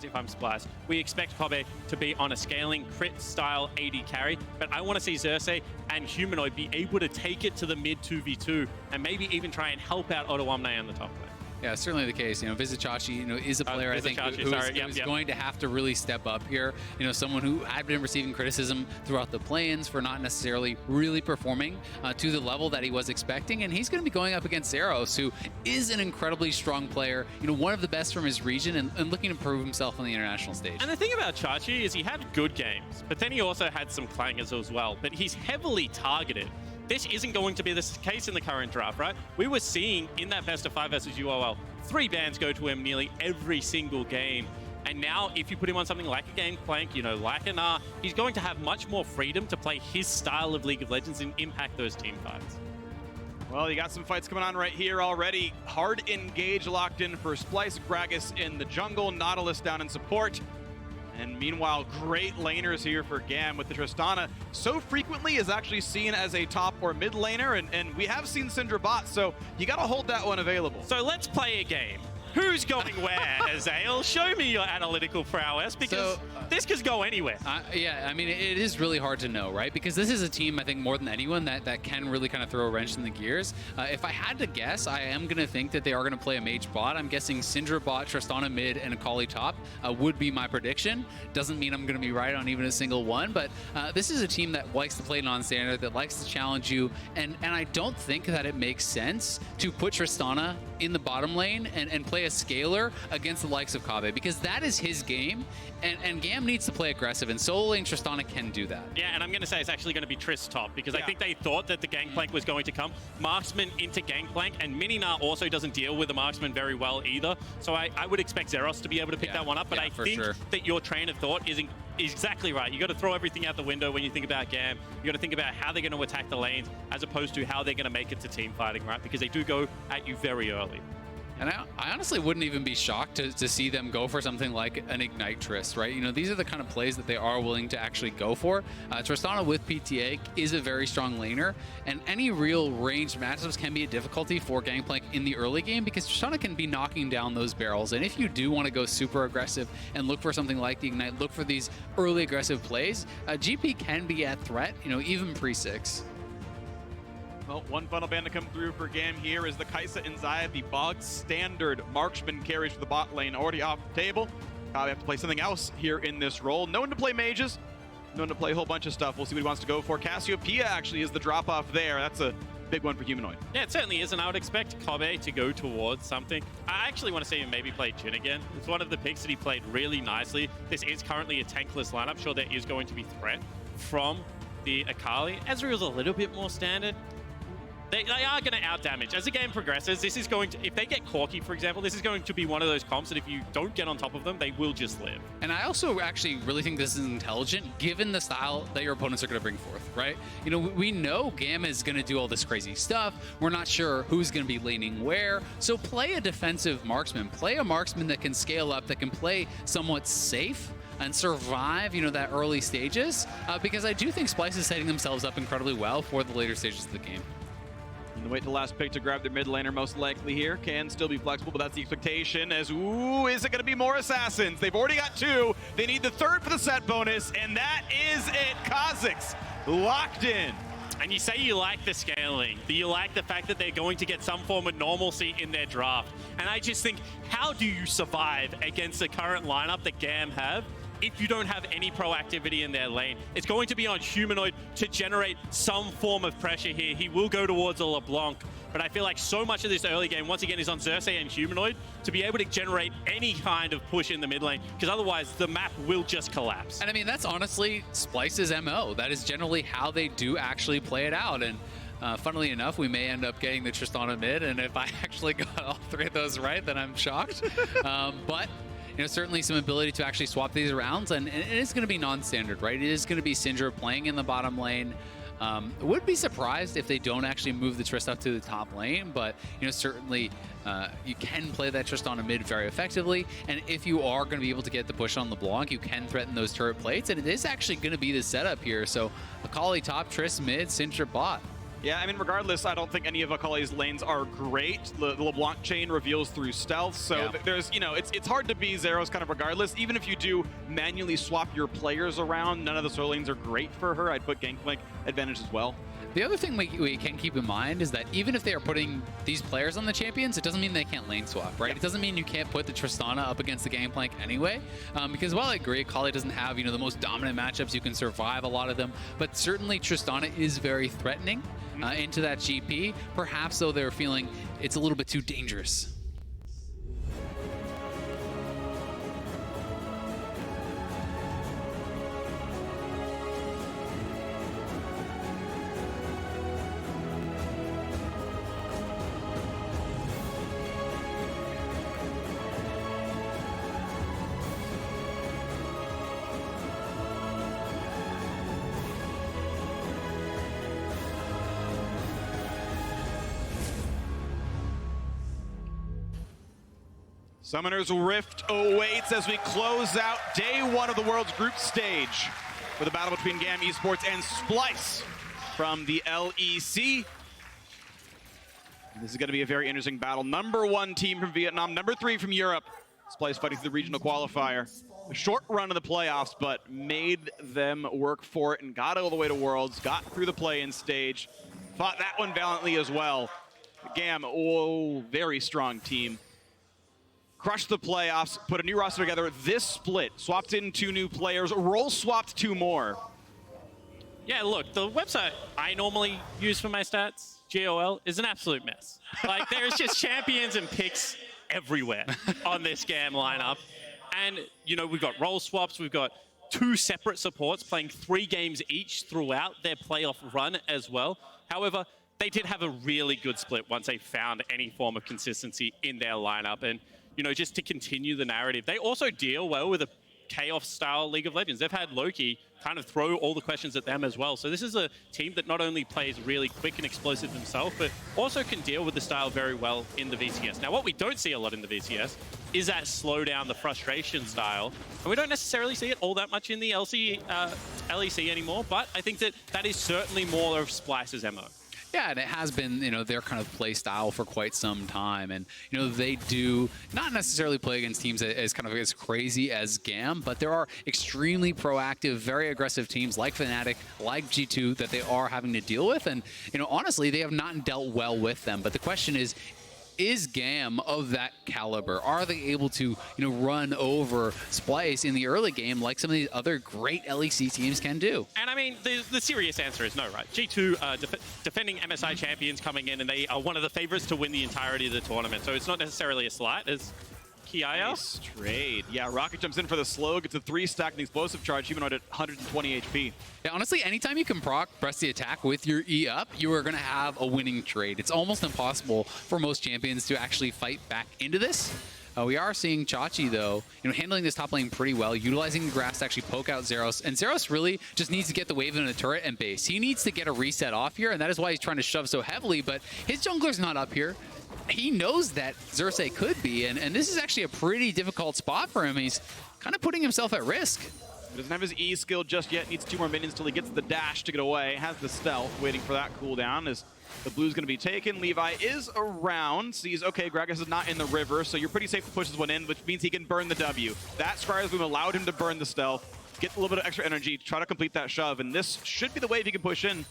if I'm Splice. We expect Kobe to be on a scaling crit style AD carry, but I want to see Xerxes and Humanoid be able to take it to the mid 2v2 and maybe even try and help out Ottawamne on the top lane. Yeah, certainly the case. Vizicachi, is a player I think who's going to have to really step up here. Someone who had been receiving criticism throughout the play-ins for not necessarily really performing to the level that he was expecting, and he's going to be going up against Zeros, who is an incredibly strong player. One of the best from his region, and looking to prove himself on the international stage. And the thing about Chachi is he had good games, but then he also had some clangers as well. But he's heavily targeted. This isn't going to be the case in the current draft, right? We were seeing in that best of 5 versus UOL, 3 bans go to him nearly every single game. And now, if you put him on something like a Gangplank, like an R, he's going to have much more freedom to play his style of League of Legends and impact those team fights. Well, you got some fights coming on right here already. Hard engage locked in for Splice, Gragas in the jungle, Nautilus down in support. And meanwhile, great laners here for GAM with the Tristana. So frequently is actually seen as a top or mid laner, and we have seen Syndra bot, so you gotta hold that one available. So let's play a game. Who's going where, Azale? Show me your analytical prowess, because this could go anywhere. Yeah, I mean, it is really hard to know, right? Because this is a team, I think, more than anyone, that can really kind of throw a wrench in the gears. If I had to guess, I am going to think that they are going to play a mage bot. I'm guessing Syndra bot, Tristana mid, and Akali top would be my prediction. Doesn't mean I'm going to be right on even a single one, but this is a team that likes to play non-standard, that likes to challenge you, and I don't think that it makes sense to put Tristana in the bottom lane and play a scaler against the likes of Kabe, because that is his game, and GAM needs to play aggressive, and solo lane Tristana can do that. Yeah, and I'm going to say it's actually going to be Triss top, because I think they thought that the Gangplank was going to come. Marksman into Gangplank, and Minina also doesn't deal with the Marksman very well either, so I would expect Zeros to be able to pick that one up, but I think that your train of thought is exactly right. You got to throw everything out the window when you think about GAM. You got to think about how they're going to attack the lanes as opposed to how they're going to make it to team fighting, right? Because they do go at you very early. And I honestly wouldn't even be shocked to see them go for something like an Ignite Triss, right? These are the kind of plays that they are willing to actually go for. Tristana with PTA is a very strong laner, and any real ranged matchups can be a difficulty for Gangplank in the early game, because Tristana can be knocking down those barrels. And if you do want to go super aggressive and look for something like the Ignite, look for these early aggressive plays, GP can be at threat, even pre-6. Well, one funnel ban to come through for GAM here is the Kai'Sa and Zayed, the bog standard marksman carries for the bot lane already off the table. Probably have to play something else here in this role. Known to play mages, known to play a whole bunch of stuff. We'll see what he wants to go for. Cassiopeia actually is the drop off there. That's a big one for Humanoid. Yeah, it certainly is, and I would expect Kobe to go towards something. I actually want to see him maybe play Jhin again. It's one of the picks that he played really nicely. This is currently a tankless lineup. Sure, there is going to be threat from the Akali. Ezreal's a little bit more standard. They are going to outdamage. As the game progresses, this is going to, if they get Corki, for example, this is going to be one of those comps that if you don't get on top of them, they will just live. And I also actually really think this is intelligent, given the style that your opponents are going to bring forth, right? We know GAM is going to do all this crazy stuff. We're not sure who's going to be laning where. So play a defensive marksman. Play a marksman that can scale up, that can play somewhat safe and survive, that early stages, because I do think Splice is setting themselves up incredibly well for the later stages of the game. And wait till last pick to grab their mid laner most likely here. Can still be flexible, but that's the expectation as, ooh, is it going to be more assassins? They've already got 2. They need the 3rd for the set bonus, and that is it. Kha'Zix locked in. And you say you like the scaling, that you like the fact that they're going to get some form of normalcy in their draft. And I just think, how do you survive against the current lineup that GAM have if you don't have any proactivity in their lane? It's going to be on Humanoid to generate some form of pressure here. He will go towards a LeBlanc, but I feel like so much of this early game, once again, is on Xerxes and Humanoid to be able to generate any kind of push in the mid lane, because otherwise the map will just collapse. And I mean, that's honestly Splice's MO. That is generally how they do actually play it out. And funnily enough, we may end up getting the Tristana mid, and if I actually got all 3 of those right, then I'm shocked. But certainly some ability to actually swap these around, and it is going to be non-standard, right? It is going to be Syndra playing in the bottom lane. Would be surprised if they don't actually move the Trist up to the top lane, but certainly you can play that Tristana mid very effectively, and if you are going to be able to get the push on LeBlanc, you can threaten those turret plates, and it is actually going to be the setup here. So Akali top, Trist mid, Syndra bot. Yeah, I mean, regardless, I don't think any of Akali's lanes are great. The LeBlanc chain reveals through stealth, so there's, you know, it's hard to be Zeros kind of regardless. Even if you do manually swap your players around, none of the solo lanes are great for her. I'd put Gangplank advantage as well. The other thing we can keep in mind is that even if they are putting these players on the champions, it doesn't mean they can't lane swap, right? It doesn't mean you can't put the Tristana up against the Gangplank anyway, because while I agree, Akali doesn't have, you know, the most dominant matchups, you can survive a lot of them, but certainly Tristana is very threatening into that GP. Perhaps, though, they're feeling it's a little bit too dangerous. Summoner's Rift awaits as we close out day one of the world's group stage for the battle between GAM Esports and Splice from the LEC. This is going to be a very interesting battle. Number 1 team from Vietnam, number 3 from Europe. Splice fighting through the regional qualifier. A short run in the playoffs, but made them work for it and got all the way to Worlds, got through the play-in stage, fought that one valiantly as well. GAM, very strong team. Crushed the playoffs, put a new roster together. This split, swapped in 2 new players, role swapped 2 more. Yeah, look, the website I normally use for my stats, GOL, is an absolute mess. Like, there's just champions and picks everywhere on this GAM lineup. And, you know, we've got role swaps, we've got 2 separate supports playing 3 games each throughout their playoff run as well. However, they did have a really good split once they found any form of consistency in their lineup. And you know, just to continue the narrative. They also deal well with a chaos-style League of Legends. They've had Loki kind of throw all the questions at them as well. So this is a team that not only plays really quick and explosive themselves, but also can deal with the style very well in the VCS. Now, what we don't see a lot in the VCS is that slow down the frustration style. And we don't necessarily see it all that much in the LEC anymore, but I think that that is certainly more of Splice's MO. Yeah, and it has been, you know, their kind of play style for quite some time. And, you know, they do not necessarily play against teams as kind of as crazy as GAM, but there are extremely proactive, very aggressive teams like Fnatic, like G2 that they are having to deal with. And, you know, honestly, they have not dealt well with them. But the question is GAM of that caliber? Are they able to, you know, run over Splice in the early game like some of these other great LEC teams can do? And I mean, the serious answer is no, right? G2 defending MSI champions coming in, and they are one of the favorites to win the entirety of the tournament. So it's not necessarily a slight as Kiaya. Nice trade. Yeah, Rocket jumps in for the slow, gets a 3-stack and explosive charge, humanoid at 120 HP. Yeah, honestly, anytime you can press the attack with your E up, you are going to have a winning trade. It's almost impossible for most champions to actually fight back into this. We are seeing Chachi, though, you know, handling this top lane pretty well, utilizing the grass to actually poke out Zeros. And Zeros really just needs to get the wave in the turret and base. He needs to get a reset off here, and that is why he's trying to shove so heavily, but his jungler's not up here. He knows that Xerxes could be, and this is actually a pretty difficult spot for him. He's kind of putting himself at risk. He doesn't have his E skill just yet. Needs 2 more minions till he gets the dash to get away. Has the stealth, waiting for that cooldown as the blue's going to be taken. Levi is around, sees, okay, Gragas is not in the river, so you're pretty safe to push this one in, which means he can burn the W. That Scryer's Bloom allowed him to burn the stealth, get a little bit of extra energy, try to complete that shove, and this should be the wave he can push in.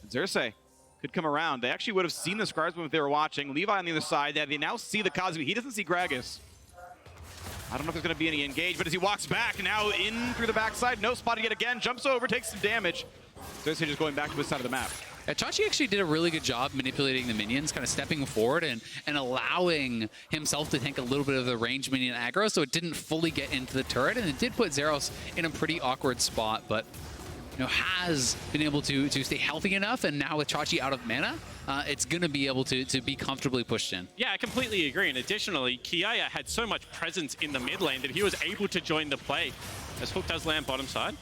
Xerxes could come around. They actually would have seen the Scryer's Bloom if they were watching. Levi on the other side, they now see the Cosby. He doesn't see Gragas. I don't know if there's going to be any engage, but as he walks back, now in through the backside, no spotting it again, jumps over, takes some damage. Xerxes just going back to his side of the map. Yeah, Chachi actually did a really good job manipulating the minions, kind of stepping forward and allowing himself to tank a little bit of the range minion aggro, so it didn't fully get into the turret, and it did put Zeros in a pretty awkward spot, but you know, has been able to stay healthy enough, and now with Chachi out of mana, it's going to be able to be comfortably pushed in. Yeah, I completely agree. And additionally, Kiaya had so much presence in the mid lane that he was able to join the play as Hook does land bottom side.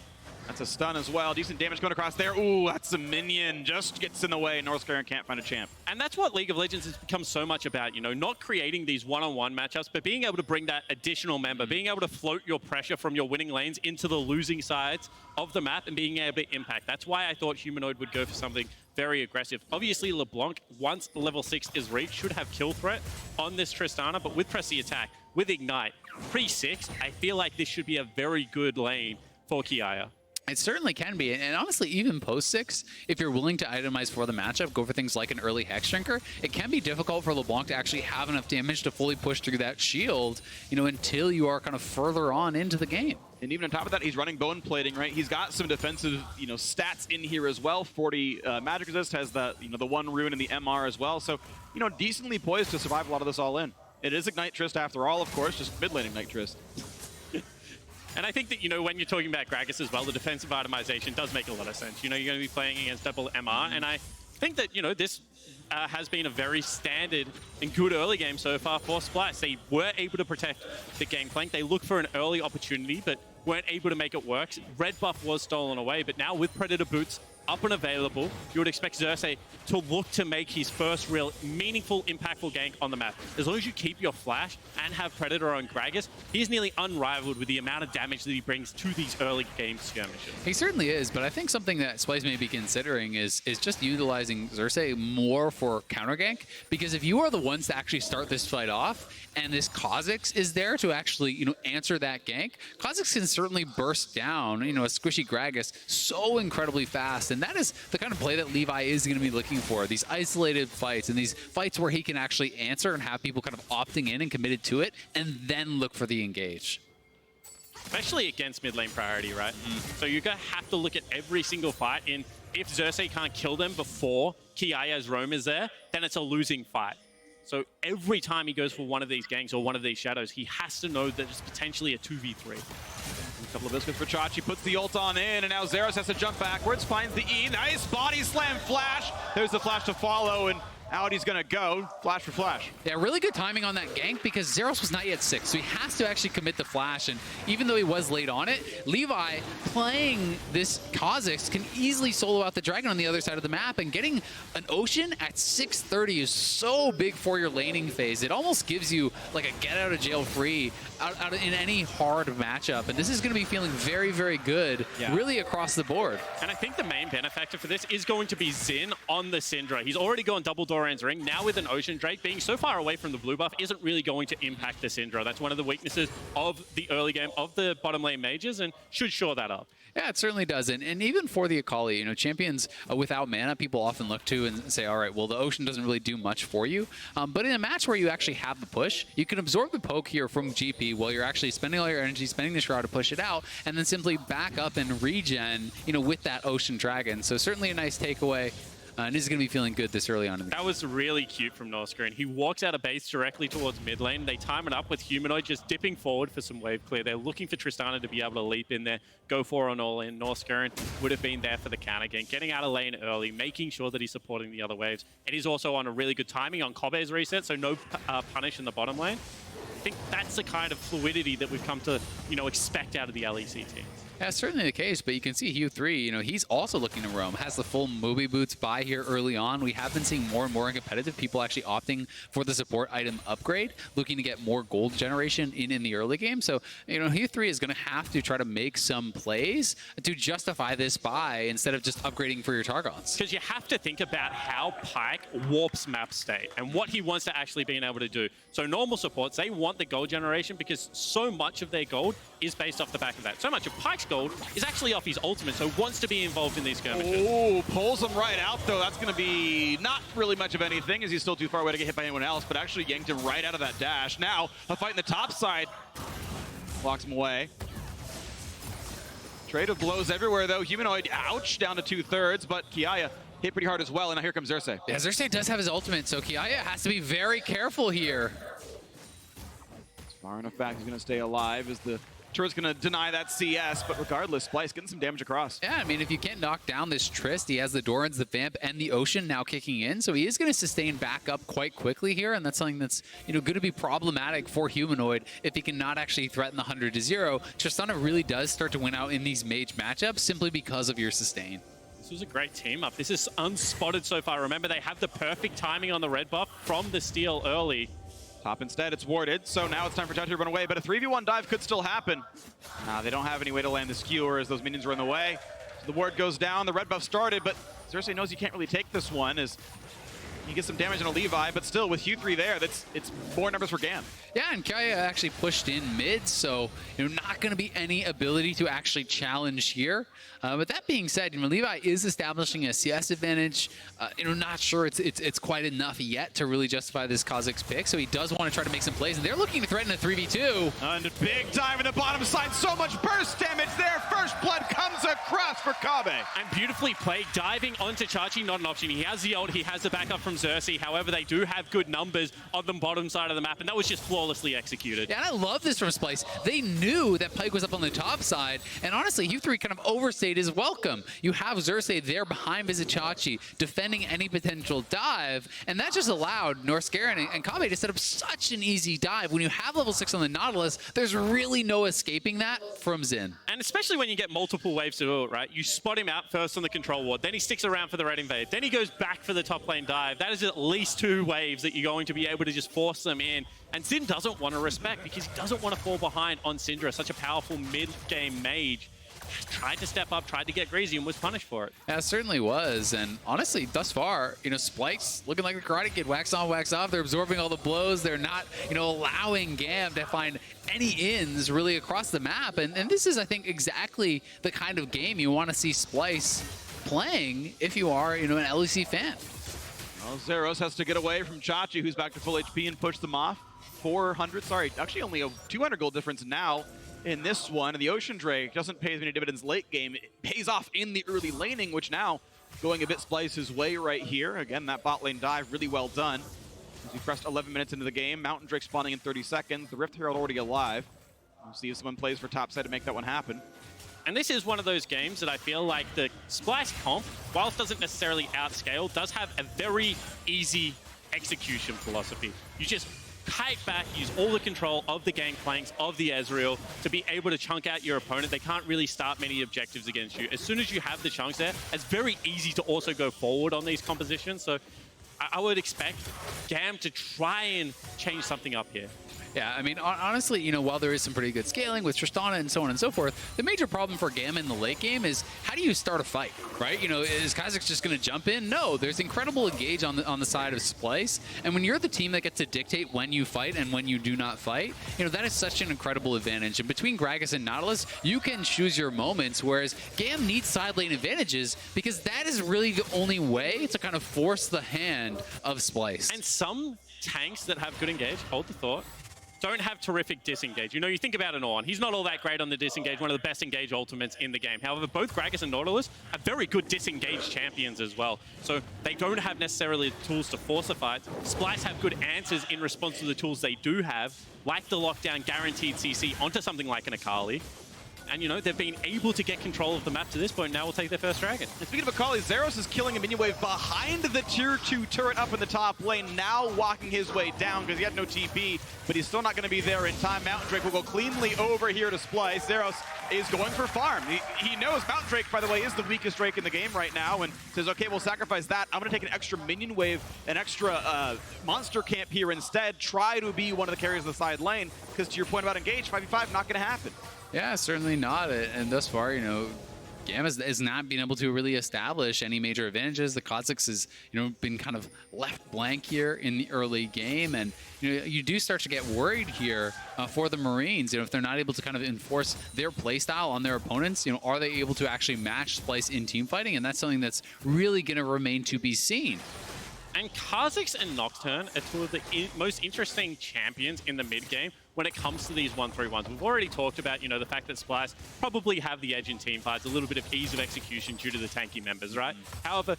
That's a stun as well. Decent damage going across there. Ooh, that's a minion. Just gets in the way. North Korea can't find a champ. And that's what League of Legends has become so much about, you know, not creating these one-on-one matchups, but being able to bring that additional member, being able to float your pressure from your winning lanes into the losing sides of the map and being able to impact. That's why I thought Humanoid would go for something very aggressive. Obviously, LeBlanc, once level 6 is reached, should have kill threat on this Tristana, but with Press the Attack, with Ignite, pre-6, I feel like this should be a very good lane for Kiaya. It certainly can be, and honestly, even post-6, if you're willing to itemize for the matchup, go for things like an early Hex Drinker, it can be difficult for LeBlanc to actually have enough damage to fully push through that shield, you know, until you are kind of further on into the game. And even on top of that, he's running bone plating, right? He's got some defensive, you know, stats in here as well. 40 magic resist, has the, you know, the 1 rune in the MR as well. So, you know, decently poised to survive a lot of this all in. It is Ignite Trist after all, of course, just mid lane Ignite Trist. And I think that, you know, when you're talking about Gragas as well, the defensive itemization does make a lot of sense. You know, you're going to be playing against double MR, and I think that, you know, this has been a very standard and good early game so far for Splice. They were able to protect the Gangplank. They looked for an early opportunity, but weren't able to make it work. Red buff was stolen away, but now with Predator boots up and available, you would expect Xerxes to look to make his first real meaningful, impactful gank on the map. As long as you keep your flash and have Predator on Gragas, he's nearly unrivaled with the amount of damage that he brings to these early game skirmishes. He certainly is, but I think something that Splice may be considering is just utilizing Xerxes more for counter gank, because if you are the ones to actually start this fight off, and this Kha'Zix is there to actually, you know, answer that gank, Kha'Zix can certainly burst down, you know, a squishy Gragas so incredibly fast, and that is the kind of play that Levi is going to be looking for, these isolated fights, and these fights where he can actually answer and have people kind of opting in and committed to it, and then look for the engage. Especially against mid lane priority, right? So you're going to have to look at every single fight in, if Xerxes can't kill them before Kiaya's roam is there, then it's a losing fight. So every time he goes for one of these ganks or one of these shadows, he has to know that it's potentially a 2v3. A couple of biscuits for Chachi, puts the ult on in, and now Zeros has to jump backwards, finds the E, nice body slam flash. There's the flash to follow, and out he's gonna go, flash for flash. Yeah, really good timing on that gank because Zeros was not yet 6, so he has to actually commit the flash, and even though he was late on it, Levi playing this Kha'Zix can easily solo out the dragon on the other side of the map, and getting an Ocean at 630 is so big for your laning phase. It almost gives you like a get out of jail free out in any hard matchup, and this is going to be feeling very, very good, really across the board. And I think the main benefactor for this is going to be Xin on the Syndra. He's already gone double Doran's ring. Now with an Ocean Drake, being so far away from the blue buff isn't really going to impact the Syndra. That's one of the weaknesses of the early game of the bottom lane mages, and should shore that up. Yeah, it certainly does. And even for the Akali, you know, champions without mana, people often look to and say, all right, well, the Ocean doesn't really do much for you. But in a match where you actually have the push, you can absorb the poke here from GP while you're actually spending all your energy, spending the Shroud to push it out, and then simply back up and regen, you know, with that Ocean Dragon. So certainly a nice takeaway. And this is going to be feeling good this early on in the game. That was really cute from Northscreen. He walks out of base directly towards mid lane. They time it up with Humanoid just dipping forward for some wave clear. They're looking for Tristana to be able to leap in there, go for an all in. Northscreen would have been there for the counter again, getting out of lane early, making sure that he's supporting the other waves. And he's also on a really good timing on Kobe's reset, so no punish in the bottom lane. I think that's the kind of fluidity that we've come to, you know, expect out of the LEC team. Yeah, certainly the case, but you can see Hugh 3, you know, he's also looking to roam, has the full Moby Boots buy here early on. We have been seeing more and more in competitive people actually opting for the support item upgrade, looking to get more gold generation in the early game. So, you know, Hugh 3 is going to have to try to make some plays to justify this buy instead of just upgrading for your Targons. Because you have to think about how Pyke warps map state and what he wants to actually be able to do. So normal supports, they want the gold generation because so much of their gold is based off the back of that. So much of Pyke's gold is actually off his ultimate, so wants to be involved in these skirmishes. Oh, pulls him right out, though. That's going to be not really much of anything, as he's still too far away to get hit by anyone else, but actually yanked him right out of that dash. Now, a fight in the top side. Blocks him away. Trade of blows everywhere, though. Humanoid, ouch, down to 2/3, but Kiaya hit pretty hard as well, and now here comes Xerxes. Yeah, Xerxes does have his ultimate, so Kiaya has to be very careful here. Far enough back, he's going to stay alive as the Turret's going to deny that CS, but regardless, Splice getting some damage across. Yeah, I mean, if you can't knock down this Trist, he has the Dorans, the Vamp, and the Ocean now kicking in, so he is going to sustain back up quite quickly here, and that's something that's, going to be problematic for Humanoid if he cannot actually threaten the 100-0. Tristana really does start to win out in these mage matchups simply because of your sustain. This was a great team up. This is unspotted so far. Remember, they have the perfect timing on the red buff from the steal early. Top instead, it's warded, so now it's time for Chachi to run away, but a 3v1 dive could still happen. They don't have any way to land the skewer as those minions are in the way. So the ward goes down, the red buff started, but Xerxes knows you can't really take this one as he gets some damage on a Levi, but still with Q3 there, it's more numbers for GAM. Yeah, and Kaya actually pushed in mid, so not going to be any ability to actually challenge here. But that being said, Levi is establishing a CS advantage. Not sure it's quite enough yet to really justify this Kha'Zix pick, so he does want to try to make some plays, and they're looking to threaten a 3v2. And a big dive in the bottom side, so much burst damage there. First blood comes across for Kabe. And beautifully played, diving onto Chachi, not an option. He has the ult, he has the backup from Xerxes. However, they do have good numbers on the bottom side of the map, and that was just flawlessly executed. Yeah, and I love this from Splice. They knew that Pyke was up on the top side, and honestly, Q3 kind of overstayed his welcome. You have Xerxes there behind Vizichachi, defending any potential dive, and that just allowed Norscarin and Kabe to set up such an easy dive. When you have level 6 on the Nautilus, there's really no escaping that from Xin. And especially when you get multiple waves to do it, right? You spot him out first on the control ward, then he sticks around for the red invade, then he goes back for the top lane dive. That is at least 2 waves that you're going to be able to just force them in. And Xin doesn't want to respect because he doesn't want to fall behind on Syndra, such a powerful mid-game mage. Tried to step up, tried to get greasy, and was punished for it. Yeah, it certainly was. And honestly, thus far, Splice looking like a Karate Kid. Wax on, wax off. They're absorbing all the blows. They're not, allowing GAM to find any ins really across the map. And this is, I think, exactly the kind of game you want to see Splice playing if you are, an LEC fan. Well, Zeros has to get away from Chachi, who's back to full HP, and push them off. 400, sorry, actually only a 200 gold difference now in this one. And the Ocean Drake doesn't pay as many dividends late game. It pays off in the early laning, which now going a bit Splice's way right here. Again, that bot lane dive really well done. As we pressed 11 minutes into the game, Mountain Drake spawning in 30 seconds. The Rift Herald already alive. We'll see if someone plays for top side to make that one happen. And this is one of those games that I feel like the Splice comp, whilst doesn't necessarily outscale, does have a very easy execution philosophy. You just kite back, use all the control of the gangplanks of the Ezreal to be able to chunk out your opponent. They can't really start many objectives against you. As soon as you have the chunks there, it's very easy to also go forward on these compositions. So I would expect GAM to try and change something up here. Yeah, I mean, honestly, while there is some pretty good scaling with Tristana and so on and so forth, the major problem for GAM in the late game is how do you start a fight, right? Is Kha'Zix just going to jump in? No, there's incredible engage on the side of Splice, and when you're the team that gets to dictate when you fight and when you do not fight, that is such an incredible advantage. And between Gragas and Nautilus, you can choose your moments, whereas GAM needs side lane advantages because that is really the only way to kind of force the hand of Splice. And some tanks that have good engage, hold the thought, don't have terrific disengage. You think about an Ornn. He's not all that great on the disengage, one of the best engage ultimates in the game. However, both Gragas and Nautilus are very good disengage champions as well. So they don't have necessarily the tools to force a fight. Splice have good answers in response to the tools they do have, like the lockdown guaranteed CC onto something like an Akali. And, they've been able to get control of the map to this point. Now we'll take their first dragon. And speaking of Akali, Zeros is killing a minion wave behind the tier 2 turret up in the top lane, now walking his way down because he had no TP, but he's still not going to be there in time. Mountain Drake will go cleanly over here to Splice. Zeros is going for farm. He knows Mountain Drake, by the way, is the weakest Drake in the game right now and says, okay, we'll sacrifice that. I'm going to take an extra minion wave, an extra monster camp here instead, try to be one of the carriers of the side lane because to your point about engage, 5v5, not going to happen. Yeah, certainly not. And thus far, GAM has not been able to really establish any major advantages. The Kha'Zix has, been kind of left blank here in the early game. And, you do start to get worried here for the Marines. If they're not able to kind of enforce their playstyle on their opponents, are they able to actually match Splice in team fighting? And that's something that's really going to remain to be seen. And Kha'Zix and Nocturne are two of the most interesting champions in the mid-game when it comes to these 1-3-1s. We've already talked about, the fact that Splice probably have the edge in team fights, a little bit of ease of execution due to the tanky members, right? However,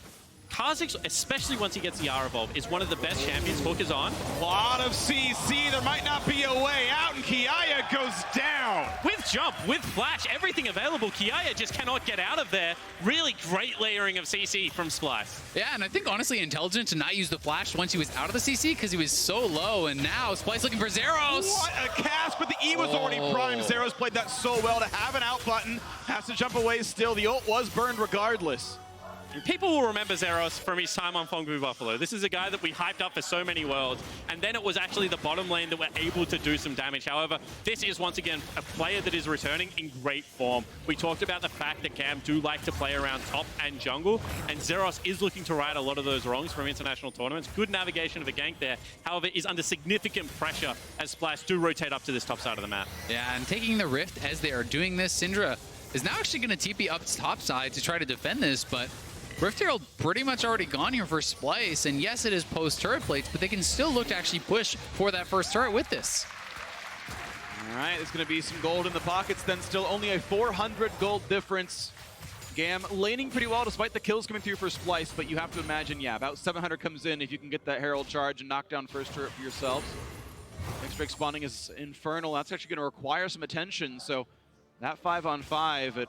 Kha'Zix, especially once he gets the R evolve, is one of the best champions Hook is on. A lot of CC. There might not be a way out, and Kiaya goes down. With jump, with flash, everything available, Kiaya just cannot get out of there. Really great layering of CC from Splice. Yeah, and I think honestly intelligent to not use the flash once he was out of the CC because he was so low, and now Splice looking for Zeros. What a cast, but the E was already primed. Zeros played that so well to have an out button. Has to jump away still. The ult was burned regardless. People will remember Zeros from his time on Fongbu Buffalo. This is a guy that we hyped up for so many worlds, and then it was actually the bottom lane that were able to do some damage. However, this is once again a player that is returning in great form. We talked about the fact that GAM do like to play around top and jungle, and Zeros is looking to right a lot of those wrongs from international tournaments. Good navigation of a gank there. However, is under significant pressure as Splash do rotate up to this top side of the map. Yeah, and taking the Rift as they are doing this, Syndra is now actually going to TP up top side to try to defend this, but Rift Herald pretty much already gone here for Splice, and yes, it is post-turret plates, but they can still look to actually push for that first turret with this. All right, there's going to be some gold in the pockets, then still only a 400 gold difference. GAM laning pretty well despite the kills coming through for Splice, but you have to imagine, yeah, about 700 comes in if you can get that Herald charge and knock down first turret for yourselves. Next break spawning is Infernal. That's actually going to require some attention, so that 5-on-5 at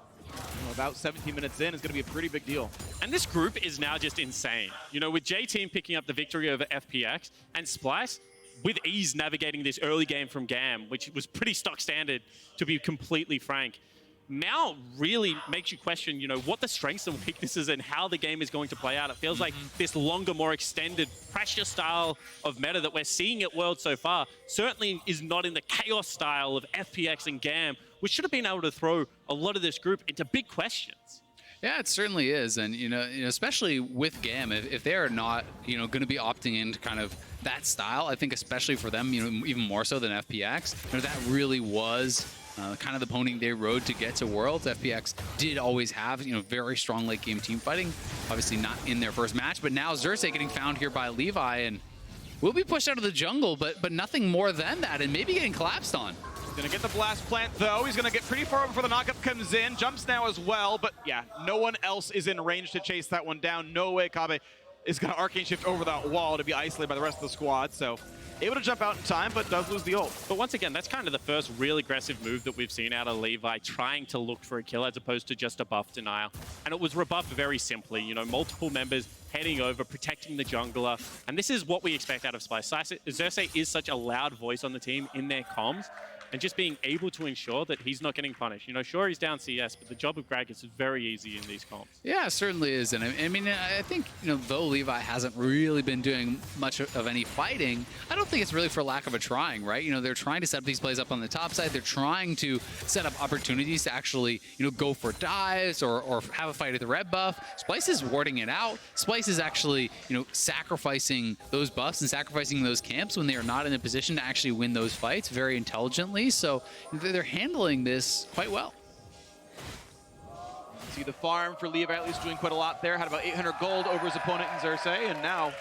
about 17 minutes in is going to be a pretty big deal. And this group is now just insane. You know, with J-Team picking up the victory over FPX and Splice with ease navigating this early game from GAM, which was pretty stock standard, to be completely frank. Now really makes you question, you know, what the strengths and weaknesses and how the game is going to play out. It feels like this longer, more extended pressure style of meta that we're seeing at World so far certainly is not in the chaos style of FPX and GAM, which should have been able to throw a lot of this group into big questions. Yeah, it certainly is, and you know, especially with GAM, if they are not, you know, going to be opting into kind of that style, I think especially for them, you know, even more so than FPX, you know, that really was kind of the pony they rode to get to Worlds. FPX did always have, you know, very strong late game team fighting. Obviously not in their first match, but now Xerxes getting found here by Levi and will be pushed out of the jungle, but nothing more than that, and maybe getting collapsed on. Gonna get the blast plant though. He's gonna get pretty far before the knockup comes in. Jumps now as well, but yeah, no one else is in range to chase that one down. No way Kabe is gonna arcane shift over that wall to be isolated by the rest of the squad. So able to jump out in time, but does lose the ult. But once again, that's kind of the first real aggressive move that we've seen out of Levi, trying to look for a kill as opposed to just a buff denial. And it was rebuffed very simply, you know, multiple members heading over, protecting the jungler. And this is what we expect out of Splice. Xerxes is such a loud voice on the team in their comms, and just being able to ensure that he's not getting punished. You know, sure, he's down CS, but the job of Gragas is very easy in these comps. Yeah, it certainly is. And I mean, I think, you know, though Levi hasn't really been doing much of any fighting, I don't think it's really for lack of a trying, right? You know, they're trying to set these plays up on the top side. They're trying to set up opportunities to actually, you know, go for dives or have a fight at the red buff. Splice is warding it out. Splice is actually, you know, sacrificing those buffs and sacrificing those camps when they are not in a position to actually win those fights very intelligently. So they're handling this quite well. See the farm for Levi at least doing quite a lot there. Had about 800 gold over his opponent in Xerxes, and now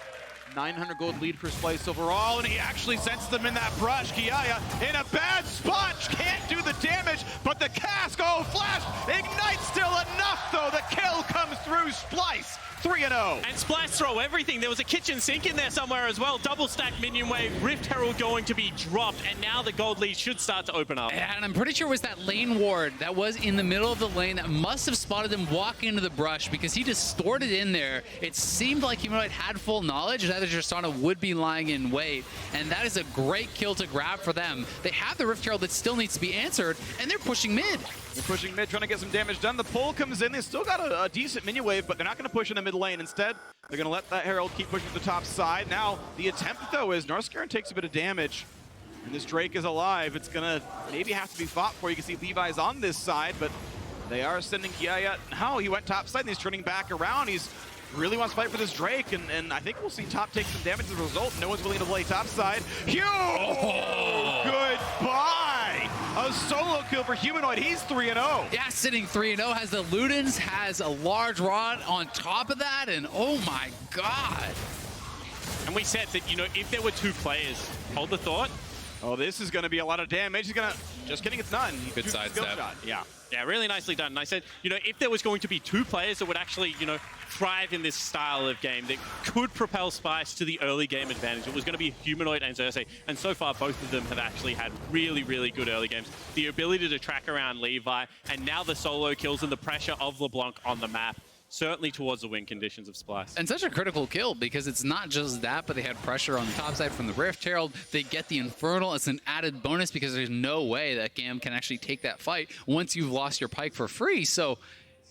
900 gold lead for Splice overall, and he actually sends them in that brush. Kiaya in a bad spot, can't do the damage, but the cask, oh, flash, ignite still enough though. The kill comes through Splice. 3-0. And Splice throw everything. There was a kitchen sink in there somewhere as well. Double stack minion wave, Rift Herald going to be dropped, and now the gold lead should start to open up. And I'm pretty sure it was that lane ward that was in the middle of the lane that must have spotted him walking into the brush because he distorted in there. It seemed like he might have had full knowledge that Tristana would be lying in wait, and that is a great kill to grab for them. They have the Rift Herald that still needs to be answered, and they're pushing mid. They're pushing mid, trying to get some damage done. The pull comes in. They still got a decent minion wave, but they're not going to push in the mid lane. Instead, they're going to let that Herald keep pushing to the top side. Now, the attempt, though, is Narskaran takes a bit of damage, and this Drake is alive. It's going to maybe have to be fought for. You can see Levi's on this side, but they are sending Kiaya. Now, he went top side, and he's turning back around. He's really wants to fight for this Drake, and I think we'll see top take some damage as a result. No one's willing to play top side. Huge! Oh. Goodbye! A solo kill for Humanoid. He's 3-0. Yeah, sitting 3-0, has the Ludens, has a large rod on top of that, and oh my god. And we said that, you know, if there were two players, hold the thought, Oh, this is going to be a lot of damage. He's going to... Just kidding, it's none. He Good shoots a side skill step. shot. Yeah. Yeah, really nicely done. And I said, if there was going to be two players that would actually, thrive in this style of game that could propel Spice to the early game advantage, it was going to be Humanoid and Xerxes. And so far, both of them have actually had really, really good early games. The ability to track around Levi, and now the solo kills and the pressure of LeBlanc on the map. Certainly towards the win conditions of Splice. And such a critical kill, because it's not just that, but they had pressure on the top side from the Rift Herald. They get the Infernal as an added bonus, because there's no way that GAM can actually take that fight once you've lost your Pike for free. So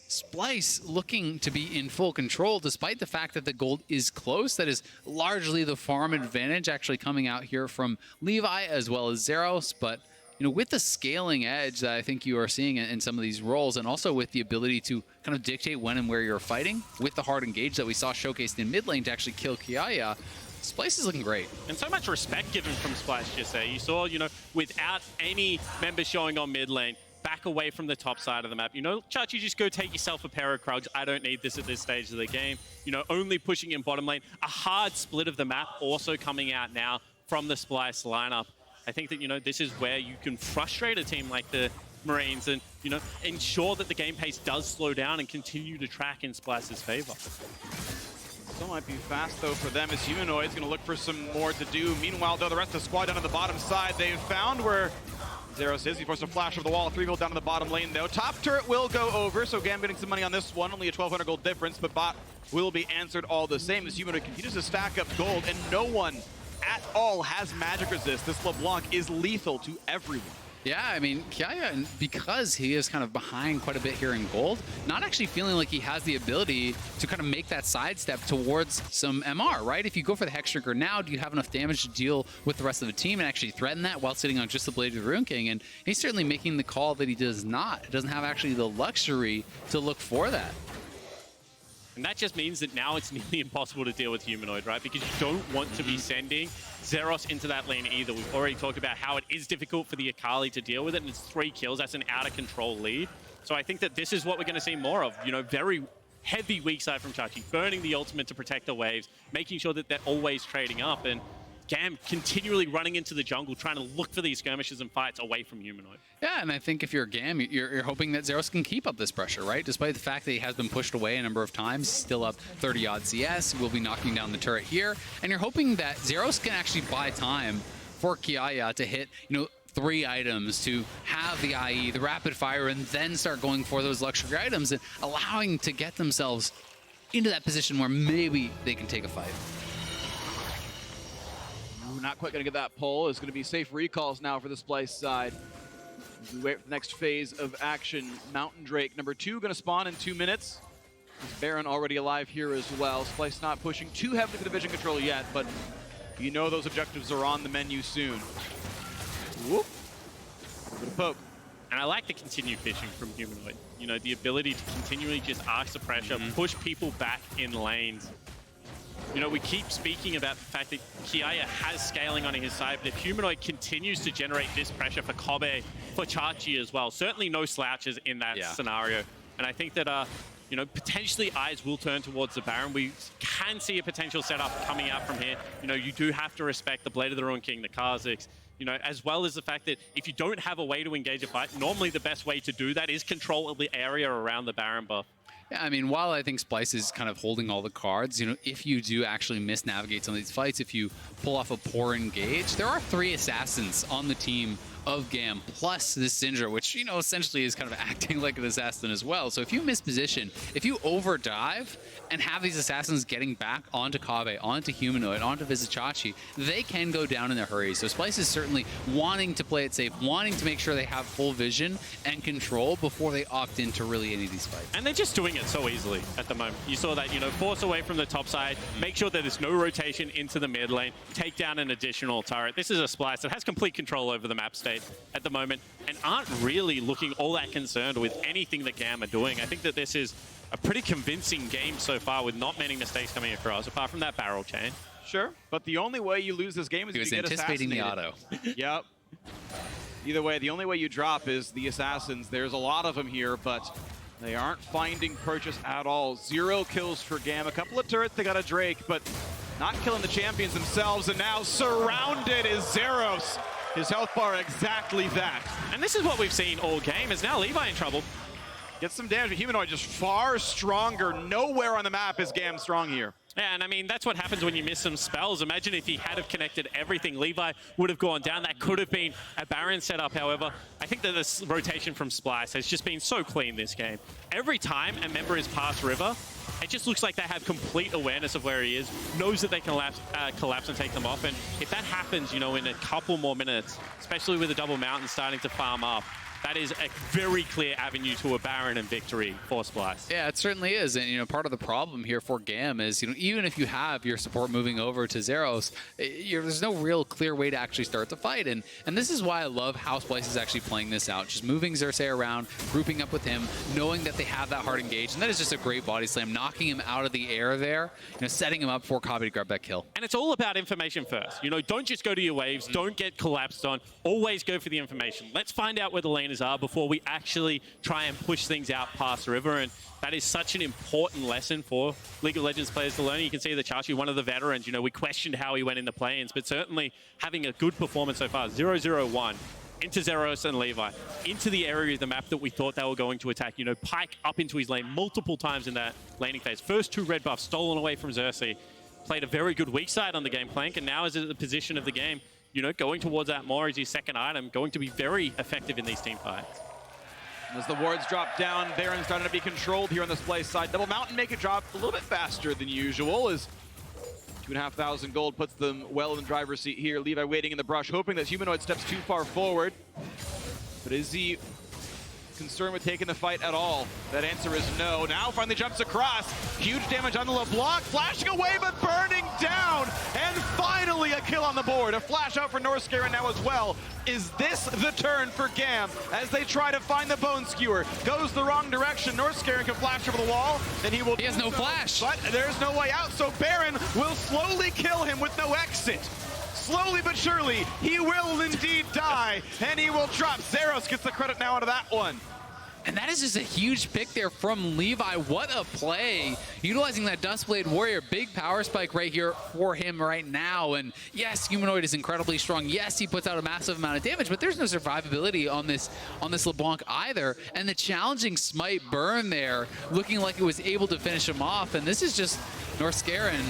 Splice looking to be in full control, despite the fact that the gold is close. That is largely the farm advantage actually coming out here from Levi as well as Zeros, but with the scaling edge that I think you are seeing in some of these roles, and also with the ability to kind of dictate when and where you're fighting, with the hard engage that we saw showcased in mid lane to actually kill Kiaya, Splice is looking great. And so much respect given from Splice just there. You saw, without any members showing on mid lane, back away from the top side of the map. Chachi, just go take yourself a pair of Krugs. I don't need this at this stage of the game. Only pushing in bottom lane. A hard split of the map also coming out now from the Splice lineup. I think that, this is where you can frustrate a team like the Marines and, ensure that the game pace does slow down and continue to track in Splice's favor. Still might be fast, though, for them, as Humanoid's going to look for some more to do. Meanwhile, though, the rest of the squad down on the bottom side, they've found where Zeros is. He forced a flash over the wall, 3 gold down to the bottom lane, though. Top turret will go over, so GAM getting some money on this one. Only a 1,200 gold difference, but bot will be answered all the same as Humanoid continues to stack up gold, and no one at all has magic resist. This LeBlanc is lethal to everyone. Yeah, I mean, Kiaya, because he is kind of behind quite a bit here in gold, not actually feeling like he has the ability to kind of make that sidestep towards some MR, right? If you go for the Hex Trigger now, do you have enough damage to deal with the rest of the team and actually threaten that while sitting on just the Blade of the Rune King? And he's certainly making the call that he does not. He doesn't have actually the luxury to look for that. And that just means that now it's nearly impossible to deal with Humanoid, right? Because you don't want to be sending Zeros into that lane either. We've already talked about how it is difficult for the Akali to deal with it, and it's 3 kills. That's an out-of-control lead. So I think that this is what we're going to see more of. Very heavy weak side from Chachi, burning the ultimate to protect the waves, making sure that they're always trading up, and GAM continually running into the jungle, trying to look for these skirmishes and fights away from Humanoid. Yeah, and I think if you're GAM, you're hoping that Zeros can keep up this pressure, right? Despite the fact that he has been pushed away a number of times, still up 30-odd CS, will be knocking down the turret here. And you're hoping that Zeros can actually buy time for Kiaya to hit, 3 items, to have the IE, the rapid fire, and then start going for those luxury items and allowing to get themselves into that position where maybe they can take a fight. Not quite going to get that pull. It's going to be safe recalls now for the Splice side. We wait for the next phase of action. Mountain Drake, number 2, going to spawn in 2 minutes. There's Baron already alive here as well. Splice not pushing too heavily for the vision control yet, but those objectives are on the menu soon. Whoop. A bit of poke. And I like the continued fishing from Humanoid. The ability to continually just ask the pressure, push people back in lanes. We keep speaking about the fact that Kiaya has scaling on his side, but if Humanoid continues to generate this pressure for Kobe, for Chachi as well, certainly no slouches in that scenario. And I think that, potentially eyes will turn towards the Baron. We can see a potential setup coming out from here. You do have to respect the Blade of the Ruin King, the Kha'Zix, as well as the fact that if you don't have a way to engage a fight, normally the best way to do that is control the area around the Baron buff. Yeah, I mean, while I think Splice is kind of holding all the cards, if you do actually misnavigate some of these fights, if you pull off a poor engage, there are 3 assassins on the team of GAM, plus this Syndra, which, essentially is kind of acting like an assassin as well. So if you misposition, if you overdive and have these assassins getting back onto Kave, onto Humanoid, onto Vizichachi, they can go down in a hurry. So Splice is certainly wanting to play it safe, wanting to make sure they have full vision and control before they opt into really any of these fights. And they're just doing it so easily at the moment. You saw that, force away from the top side, make sure that there's no rotation into the mid lane, take down an additional turret. This is a Splice that has complete control over the map state at the moment and aren't really looking all that concerned with anything that GAM are doing. I think that this is a pretty convincing game so far with not many mistakes coming across, apart from that barrel chain. Sure, but the only way you lose this game is if you get anticipating assassinated. the auto. Yep. Either way, the only way you drop is the assassins. There's a lot of them here, but they aren't finding purchase at all. 0 kills for GAM. A couple of turrets, they got a Drake, but not killing the champions themselves. And now surrounded is Zeros. His health bar exactly that. And this is what we've seen all game, is now Levi in trouble. Gets some damage, but Humanoid just far stronger. Nowhere on the map is GAM strong here. Yeah, and I mean, that's what happens when you miss some spells. Imagine if he had have connected everything. Levi would have gone down. That could have been a Baron setup, however. I think that this rotation from Splice has just been so clean this game. Every time a member is past River, it just looks like they have complete awareness of where he is, knows that they can collapse and take them off. And if that happens, you know, in a couple more minutes, especially with the double mountain starting to farm up, that is a very clear avenue to a Baron and victory for Splice. Yeah, it certainly is. And, you know, part of the problem here for GAM is, you know, even if you have your support moving over to Zeros, there's no real clear way to actually start the fight. And this is why I love how Splice is actually playing this out. Just moving Xerxes around, grouping up with him, knowing that they have that hard engage. And that is just a great body slam, knocking him out of the air there, you know, setting him up for Kabe to grab that kill. And it's all about information first. You know, don't just go to your waves, don't get collapsed on, always go for the information. Let's find out where the laners are before we actually try and push things out past River. And that is such an important lesson for League of Legends players to learn. You can see that Chachi, one of the veterans, you know, we questioned how he went in the play-ins, but certainly having a good performance so far. 0-0-1 into Zeros and Levi, into the area of the map that we thought they were going to attack. You know, Pyke up into his lane multiple times in that laning phase. First 2 red buffs stolen away from Xerxes. Played a very good weak side on the game plank, and now is at the position of the game, you know, going towards that more as his second item, going to be very effective in these team fights. As the wards drop down, Baron's starting to be controlled here on this play side. Double Mountain make it drop a little bit faster than usual, as 2,500 gold puts them well in the driver's seat here. Levi waiting in the brush, hoping that Humanoid steps too far forward. But is he concerned with taking the fight at all? That answer is no. Now finally jumps across. Huge damage on the LeBlanc, flashing away but burning down. And finally a kill on the board. A flash out for Northscaren now as well. Is this the turn for GAM as they try to find the Bone Skewer? Goes the wrong direction. Northscaren can flash over the wall, and he will. He has no flash. But there's no way out, so Baron will slowly kill him with no exit. Slowly but surely, he will indeed die, and he will drop. Zeros gets the credit now out of that one. And that is just a huge pick there from Levi. What a play. Utilizing that Duskblade Warrior. Big power spike right here for him right now. And yes, Humanoid is incredibly strong. Yes, he puts out a massive amount of damage, but there's no survivability on this LeBlanc either. And the challenging smite burn there, looking like it was able to finish him off. And this is just Northscaren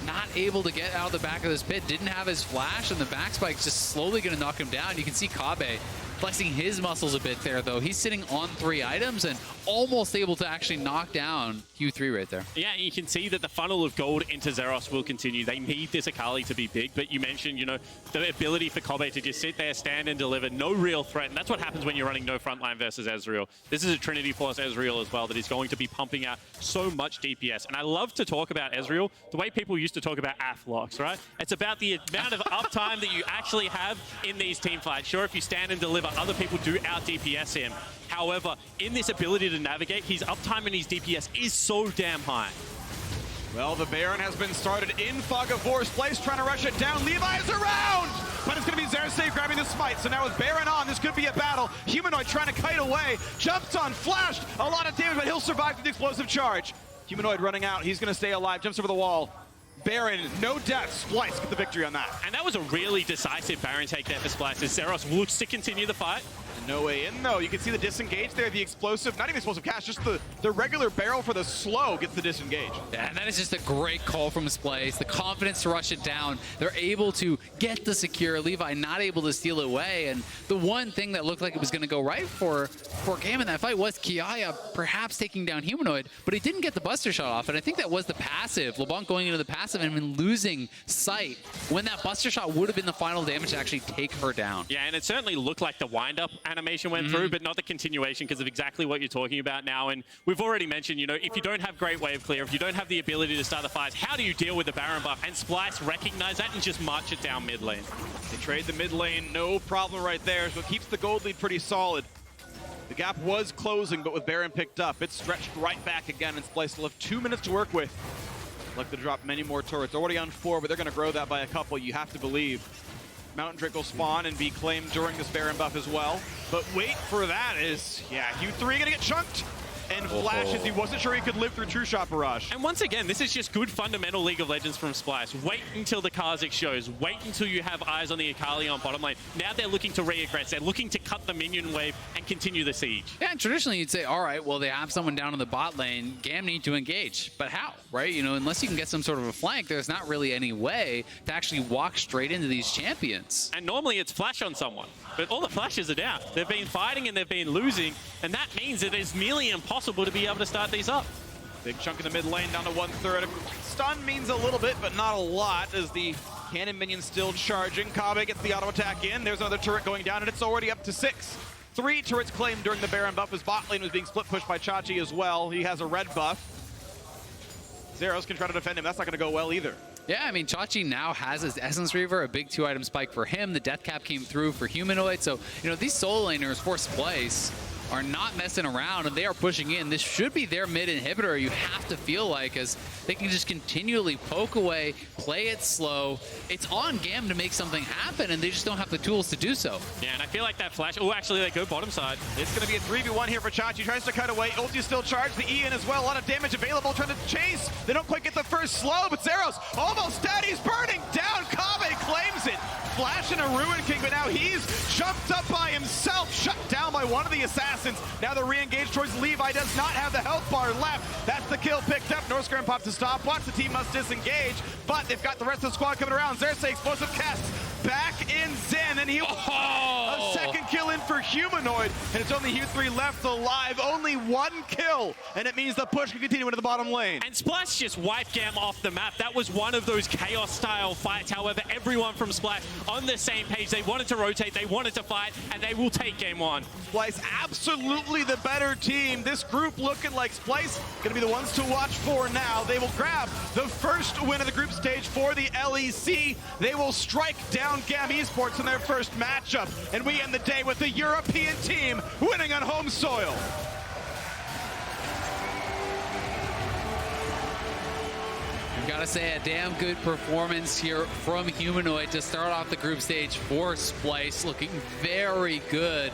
not able to get out of the back of this pit. Didn't have his flash, and the back spike's just slowly going to knock him down. You can see Kabe flexing his muscles a bit there, though. He's sitting on 3 items and almost able to actually knock down Q3 right there. Yeah, you can see that the funnel of gold into Zeros will continue. They need this Akali to be big, but you mentioned, you know, the ability for Kabe to just sit there, stand and deliver, no real threat, and that's what happens when you're running no frontline versus Ezreal. This is a Trinity Force Ezreal as well that is going to be pumping out so much DPS, and I love to talk about Ezreal the way people used to talk about Athlocks, right? It's about the amount of uptime that you actually have in these team fights. Sure, if you stand and deliver, other people do out DPS him. However, in this ability to navigate, his uptime and his DPS is so damn high. Well, the Baron has been started in Fog of War's place, trying to rush it down. Levi is around, but it's going to be Xerxes grabbing the smite. So now with Baron on, this could be a battle. Humanoid trying to kite away, jumps on, flashed, a lot of damage, but he'll survive through the explosive charge. Humanoid running out, he's going to stay alive, jumps over the wall. Baron, no death. Splice get the victory on that. And that was a really decisive Baron take there for Splice, as Zeros looks to continue the fight. No way in, though. You can see the disengage there, the explosive, not even explosive cast, just the regular barrel for the slow gets the disengage. Yeah, and that is just a great call from Splice. The confidence to rush it down. They're able to get the secure. Levi not able to steal it away. And the one thing that looked like it was going to go right for GAM in that fight was Kiaya perhaps taking down Humanoid, but he didn't get the Buster Shot off. And I think that was the passive. LeBlanc going into the passive and then losing sight when that Buster Shot would have been the final damage to actually take her down. Yeah, and it certainly looked like the wind-up animation went through, but not the continuation because of exactly what you're talking about now. And we've already mentioned, you know, if you don't have great wave clear, if you don't have the ability to start the fires, how do you deal with the Baron buff? And Splice recognize that and just march it down mid lane. They trade the mid lane, no problem right there, so it keeps the gold lead pretty solid. The gap was closing, but with Baron picked up, it's stretched right back again, and Splice will have 2 minutes to work with. Like to drop many more turrets, already on 4, but they're going to grow that by a couple, you have to believe. Mountain Drake will spawn and be claimed during this Baron buff as well. But wait for that is, yeah, Q3 gonna get chunked. And flashes, he wasn't sure he could live through True Shot Barrage. And once again, this is just good fundamental League of Legends from Splice. Wait until the Kha'Zix shows. Wait until you have eyes on the Akali on bottom lane. Now they're looking to re-aggress. They're looking to cut the minion wave and continue the siege. Yeah, and traditionally you'd say, all right, well, they have someone down in the bot lane. GAM need to engage. But how, right? You know, unless you can get some sort of a flank, there's not really any way to actually walk straight into these champions. And normally it's flash on someone. But all the flashes are down. They've been fighting and they've been losing. And that means that it's nearly impossible to be able to start these up. Big chunk in the mid lane down to 1/3. Stun means a little bit, but not a lot, as the cannon minion still charging. Kobbe gets the auto attack in. There's another turret going down, and it's already up to 6. 3 turrets claimed during the Baron buff as bot lane was being split pushed by Chachi as well. He has a red buff. Zeros can try to defend him. That's not going to go well either. Yeah, I mean, Chachi now has his Essence Reaver, a big 2-item spike for him. The Death Cap came through for Humanoid. So, you know, these solo laners for Splice are not messing around, and they are pushing in. This should be their mid inhibitor, you have to feel like, as they can just continually poke away, play it slow. It's on GAM to make something happen, and they just don't have the tools to do so. Yeah, and I feel like that flash... Oh, actually, they go bottom side. It's going to be a 3v1 here for Chachi. Tries to cut away. Ulti still charged. The E in as well. A lot of damage available. Trying to chase. They don't quite get the first slow, but Zeros almost dead. He's burning down. Kobbe claims it. Flash and a Ruin King, but now he's jumped up by himself, shut down by one of the assassins. Now they're re-engaged towards Levi, does not have the health bar left. That's the kill picked up. Northscram pops a stopwatch. The team must disengage, but they've got the rest of the squad coming around. Xerxes, explosive cast back in Zen, and he a second kill in for Humanoid, and it's only Q3 left alive. Only 1 kill, and it means the push can continue into the bottom lane. And Splice just wiped GAM off the map. That was one of those chaos-style fights. However, everyone from Splice on the same page. They wanted to rotate, they wanted to fight, and they will take game 1. Splice absolutely the better team. This group looking like Splice going to be the ones to watch for now. They will grab the first win of the group stage for the LEC. They will strike down GAM Esports in their first matchup, and we end the day with the European team winning on home soil. We've got to say a damn good performance here from Humanoid to start off the group stage for Splice, looking very good.